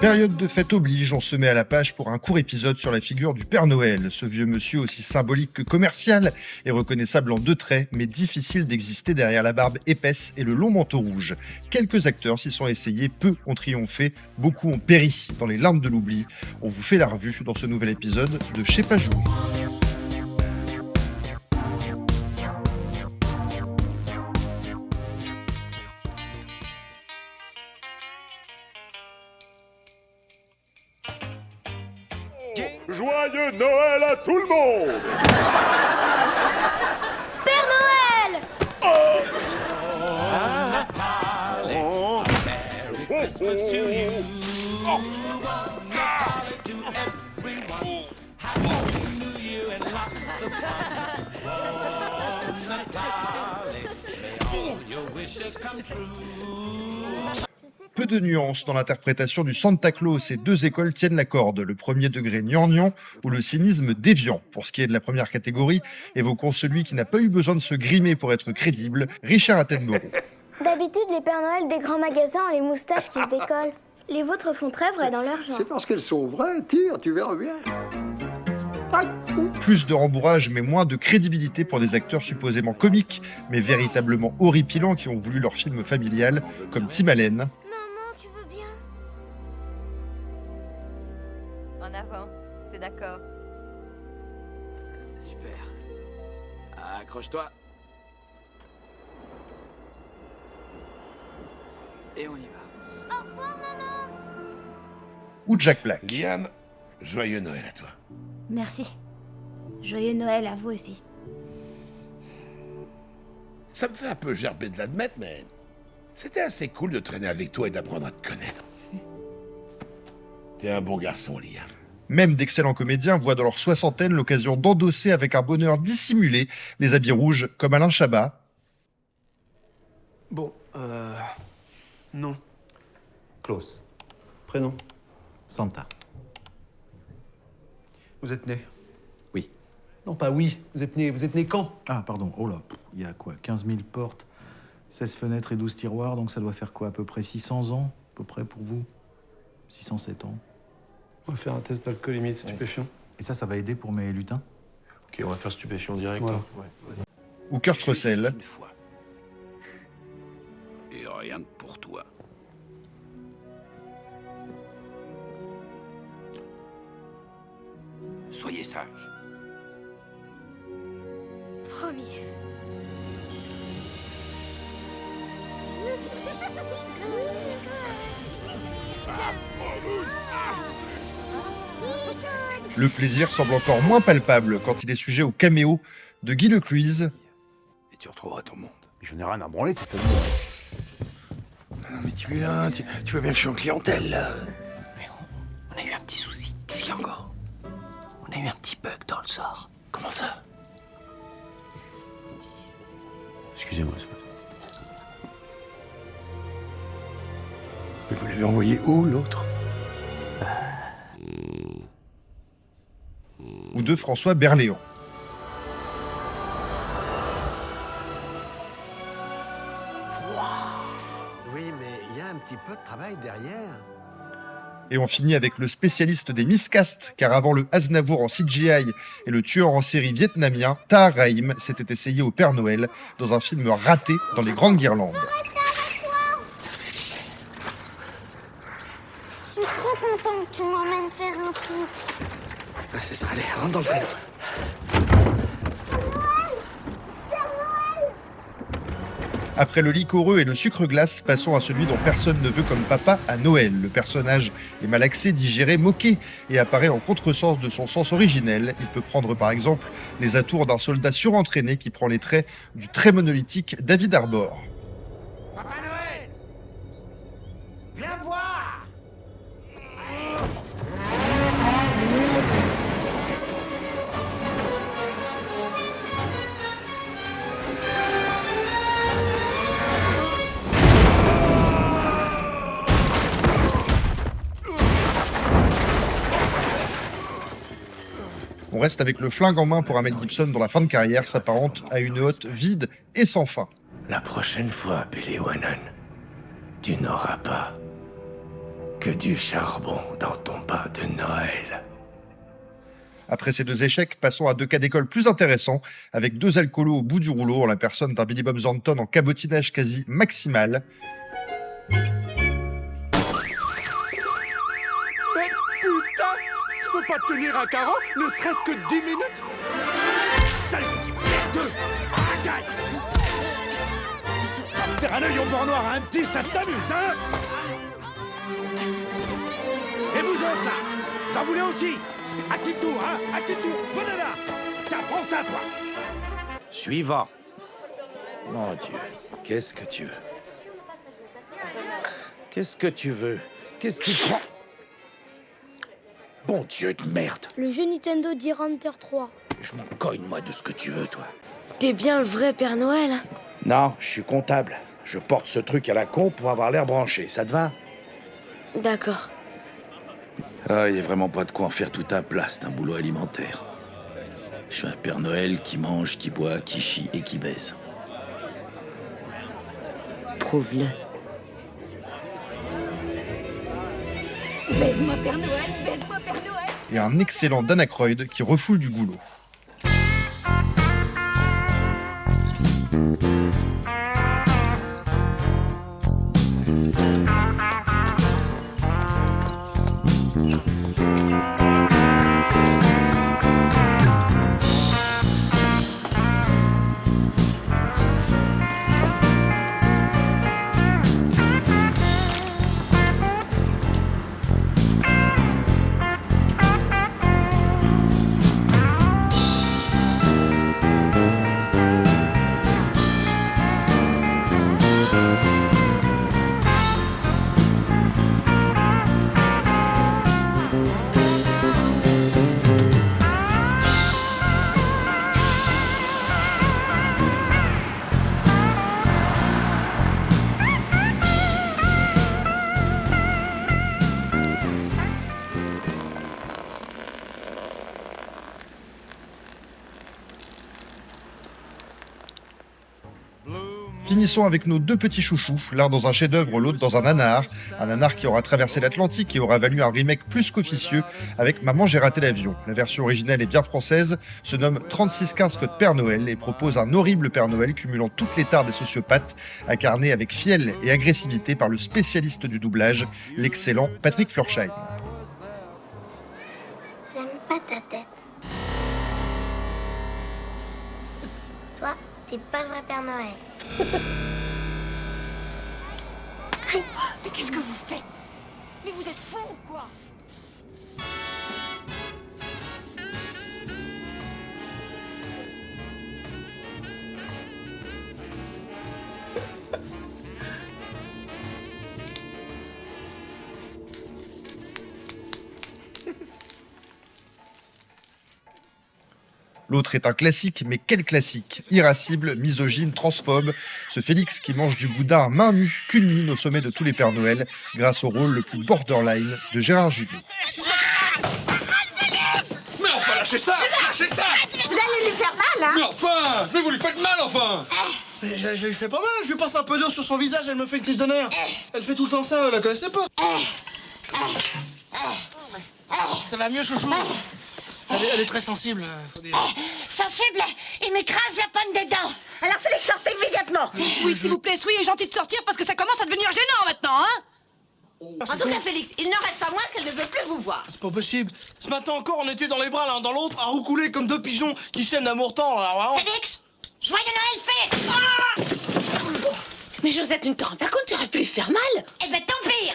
Période de fête oblige, on se met à la page pour un court épisode sur la figure du Père Noël. Ce vieux monsieur aussi symbolique que commercial est reconnaissable en 2 traits, mais difficile d'exister derrière la barbe épaisse et le long manteau rouge. Quelques acteurs s'y sont essayés, peu ont triomphé, beaucoup ont péri dans les larmes de l'oubli. On vous fait la revue dans ce nouvel épisode de Je sais pas jouer. Joyeux Noël à tout le monde! Père Noël! Peu de nuances dans l'interprétation du Santa Claus et 2 écoles tiennent la corde. Le premier degré gnangnan ou le cynisme déviant. Pour ce qui est de la première catégorie, évoquons celui qui n'a pas eu besoin de se grimer pour être crédible, Richard Attenborough. D'habitude, les Pères Noël des grands magasins ont les moustaches qui se décollent. Les vôtres font très vrai dans leur genre. C'est parce qu'elles sont vraies, tire, tu verras bien. Plus de rembourrage mais moins de crédibilité pour des acteurs supposément comiques, mais véritablement horripilants qui ont voulu leur film familial, comme Tim Allen. Maman, tu veux bien? En avant, c'est d'accord. Super. Accroche-toi. Et on y va. Au revoir, maman! Ou Jack Black. Guillaume, joyeux Noël à toi. Merci. Joyeux Noël à vous aussi. Ça me fait un peu gerber de l'admettre, mais c'était assez cool de traîner avec toi et d'apprendre à te connaître. T'es un bon garçon, Liam. Même d'excellents comédiens voient dans leur soixantaine l'occasion d'endosser avec un bonheur dissimulé les habits rouges, comme Alain Chabat. Bon, non. Klaus. Prénom Santa. Vous êtes né? Oui. Non, pas oui. Vous êtes né quand? Ah, pardon. Oh là, il y a quoi? 15 000 portes, 16 fenêtres et 12 tiroirs, donc ça doit faire quoi? À peu près 600 ans? À peu près pour vous? 607 ans. On va faire un test d'alcoolémie de stupéfiant. Et ça va aider pour mes lutins? Ok, on va faire stupéfiant direct. Voilà. Hein. Ouais. Ou Kurt Russell. Une fois. Et rien que pour toi. Soyez sages. Promis. Le plaisir semble encore moins palpable quand il est sujet au caméo de Guy Lecluise. Et tu retrouveras ton monde. Je n'ai rien à branler de cette famille. Non mais tu es là, tu vois bien que je suis en clientèle là. Mais on a eu un petit souci. Qu'est-ce qu'il y a encore? On a eu un petit bug dans le sort. Comment ça? Excusez-moi. Mais vous l'avez envoyé où l'autre? Ou de François Berléand. Oui, mais il y a un petit peu de travail derrière. Et on finit avec le spécialiste des miscasts, car avant le Aznavour en CGI et le tueur en série vietnamien, Tahar Rahim s'était essayé au Père Noël dans un film raté dans les grandes guirlandes. Je suis trop contente que tu m'emmènes faire un tour. Ah c'est ça, allez, rentre dans le prénom. Après le liquoreux et le sucre glace, passons à celui dont personne ne veut comme papa à Noël. Le personnage est malaxé, digéré, moqué et apparaît en contresens de son sens originel. Il peut prendre par exemple les atours d'un soldat surentraîné qui prend les traits du très monolithique David Harbour. Papa Noël! Viens me voir! On reste avec le flingue en main pour un Mel Gibson dont la fin de carrière s'apparente à une hotte vide et sans fin. La prochaine fois, Billy Wannon, tu n'auras pas Que du charbon dans ton bas de Noël. Après ces 2 échecs, passons à 2 cas d'école plus intéressants, avec 2 alcoolos au bout du rouleau en la personne d'un Billy Bob Thornton en cabotinage quasi maximal. Mais putain, je peux pas tenir un carreau, ne serait-ce que 10 minutes. Sale petit merdeux. Arrête. Faire un œil au beurre noir à un petit, ça t'amuse, hein? Et vous autres, là, vous en voulez aussi? À qui le tour, hein? À qui le tour? Venez là. Tiens, prends ça, toi. Suivant. Mon Dieu, qu'est-ce que tu veux? Qu'est-ce que tu veux? Qu'est-ce qui prend? Bon Dieu de merde. Le jeu Nintendo D-Hunter 3. Je m'en cogne, moi, de ce que tu veux, toi. T'es bien le vrai Père Noël. Non, je suis comptable. Je porte ce truc à la con pour avoir l'air branché. Ça te va? D'accord. Ah, il n'y a vraiment pas de quoi en faire tout un plat. C'est un boulot alimentaire. Je suis un Père Noël qui mange, qui boit, qui chie et qui baise. Prouve-le. Baise-moi Père Noël, baise-moi Père Noël. Et un excellent Dan Aykroyd qui refoule du goulot. Finissons avec nos 2 petits chouchous, l'un dans un chef-d'œuvre, l'autre dans un nanar qui aura traversé l'Atlantique et aura valu un remake plus qu'officieux avec Maman j'ai raté l'avion. La version originale est bien française, se nomme 3615 Code Père Noël et propose un horrible Père Noël cumulant toutes les tares des sociopathes, incarné avec fiel et agressivité par le spécialiste du doublage, l'excellent Patrick Flursheim. J'aime pas ta tête. Toi, t'es pas le vrai Père Noël. Mais qu'est-ce que vous faites? Mais vous êtes fous ou quoi? L'autre est un classique, mais quel classique? Irascible, misogyne, transphobe, ce Félix qui mange du boudin à main nue culmine au sommet de tous les Pères Noël grâce au rôle le plus borderline de Gérard Jugnot. Mais enfin, lâchez ça! Lâchez ça! Vous allez lui faire mal, hein? Mais enfin! Mais vous lui faites mal, enfin! Mais je lui fais pas mal, je lui passe un peu d'eau sur son visage, elle me fait une crise de nerfs. Elle fait tout le temps ça, elle la connaissait pas. Ça va mieux, chouchou? Elle est très sensible, faut dire. Sensible, il m'écrase la pomme des dents. Alors Félix, sortez immédiatement. Oui, s'il vous plaît, soyez gentil de sortir parce que ça commence à devenir gênant maintenant, hein? En tout cas, Félix, il n'en reste pas moins qu'elle ne veut plus vous voir. C'est pas possible. Ce matin encore, on était dans les bras l'un dans l'autre, à roucouler comme 2 pigeons qui s'aiment d'amour-temps. Alors, Félix, joyeux Noël, Félix. Ah! Mais Josette, tu ne te rends pas compte, tu aurais pu lui faire mal. Eh ben, tant pis.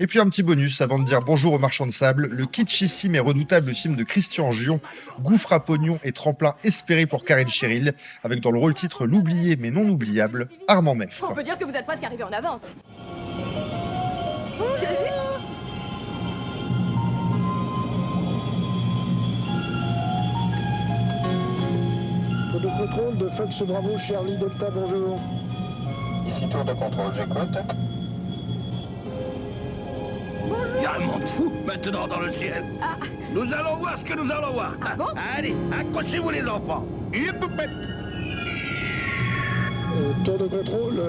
Et puis un petit bonus avant de dire bonjour aux marchands de sable, le kitschissime et redoutable film de Christian Gion, gouffre à pognon et tremplin espéré pour Karine Cheryl, avec dans le rôle titre l'oublié mais non oubliable, Armand Meffre. On peut dire que vous êtes presque arrivé en avance. Tour de contrôle de Fox Bravo, Charlie Delta, bonjour. Tour de contrôle, j'écoute. Il y a un monde fou maintenant dans le ciel. Ah. Nous allons voir ce que nous allons voir. Ah bon? Allez, accrochez-vous les enfants. Une poupette. Tour de contrôle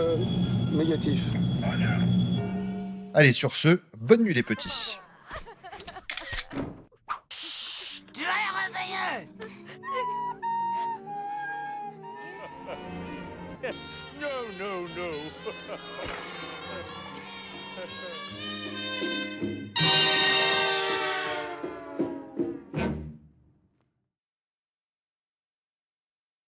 négatif. Allez, sur ce, bonne nuit les petits. Tu vas les réveiller. No, no, no.